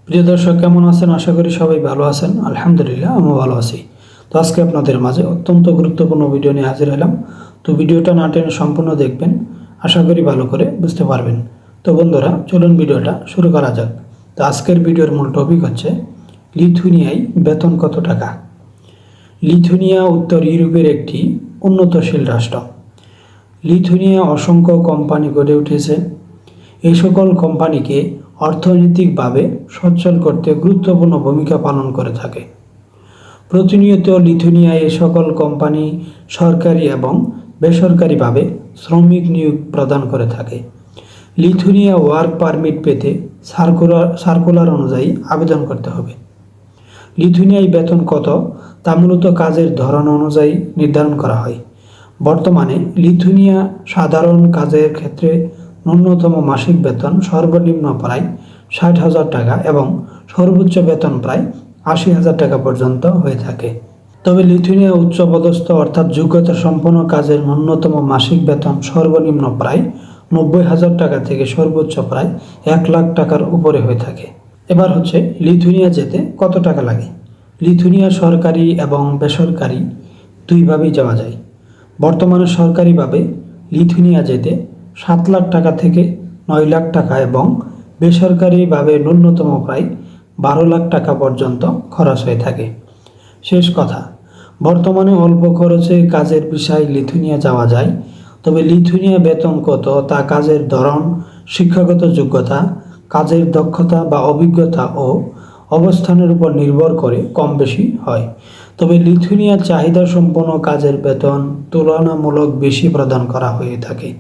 প্রিয় দর্শক, কেমন আছেন? আশা করি সবাই ভালো আছেন। আলহামদুলিল্লাহ, আমিও ভালো আছি। তো আজকে আপনাদের মাঝে অত্যন্ত গুরুত্বপূর্ণ ভিডিও নিয়ে হাজির হলাম। তো ভিডিওটা না টেনে সম্পূর্ণ দেখবেন, আশা করি ভালো করে বুঝতে পারবেন। তো বন্ধুরা, চলুন ভিডিওটা শুরু করা যাক। তো আজকের ভিডিওর মূল টপিক হচ্ছে লিথুয়ানিয়ায় বেতন কত টাকা। লিথুয়ানিয়া উত্তর ইউরোপের একটি উন্নতশীল রাষ্ট্র। লিথুয়ানিয়া অসংখ্য কোম্পানি গড়ে উঠেছে। এই সকল কোম্পানিকে অর্থনৈতিকভাবে সচ্ছল করতে গুরুত্বপূর্ণ ভূমিকা পালন করে থাকে। প্রতিনিয়ত লিথুয়ানিয়ায় এই সকল কোম্পানি সরকারি এবং বেসরকারিভাবে শ্রমিক নিয়োগ প্রদান করে থাকে। লিথুয়ানিয়া ওয়ার্ক পারমিট পেতে সার্কুলার অনুযায়ী আবেদন করতে হবে। লিথুয়ানিয়ায় বেতন কত তা মূলত কাজের ধরন অনুযায়ী নির্ধারণ করা হয়। বর্তমানে লিথুয়ানিয়া সাধারণ কাজের ক্ষেত্রে ন্যূনতম মাসিক বেতন সর্বনিম্ন প্রায় 60,000 টাকা এবং সর্বোচ্চ বেতন প্রায় 80,000 টাকা পর্যন্ত হয়ে থাকে। তবে লিথুয়ানিয়া উচ্চপদস্থ অর্থাৎ যোগ্যতা সম্পন্ন কাজের ন্যূনতম মাসিক বেতন সর্বনিম্ন প্রায় 90,000 টাকা থেকে সর্বোচ্চ প্রায় 1,00,000 টাকার উপরে হয়ে থাকে। এবার হচ্ছে লিথুয়ানিয়া যেতে কত টাকা লাগে। লিথুয়ানিয়া সরকারি এবং বেসরকারি দুইভাবেই যাওয়া যায়। বর্তমানে সরকারিভাবে লিথুয়ানিয়া যেতে 7,00,000 টাকা থেকে 9,00,000 টাকা এবং বেসরকারিভাবে ন্যূনতম প্রায় 12,00,000 টাকা পর্যন্ত খরচ হয়ে থাকে। শেষ কথা, বর্তমানে অল্প খরচে কাজের বিষয়ে লিথুয়ানিয়া যাওয়া যায়। তবে লিথুয়ানিয়া বেতন কত তা কাজের ধরন, শিক্ষাগত যোগ্যতা, কাজের দক্ষতা বা অভিজ্ঞতা ও অবস্থানের উপর নির্ভর করে কম বেশি হয়। তবে লিথুয়ানিয়ার চাহিদা সম্পন্ন কাজের বেতন তুলনামূলক বেশি প্রদান করা হয়ে থাকে।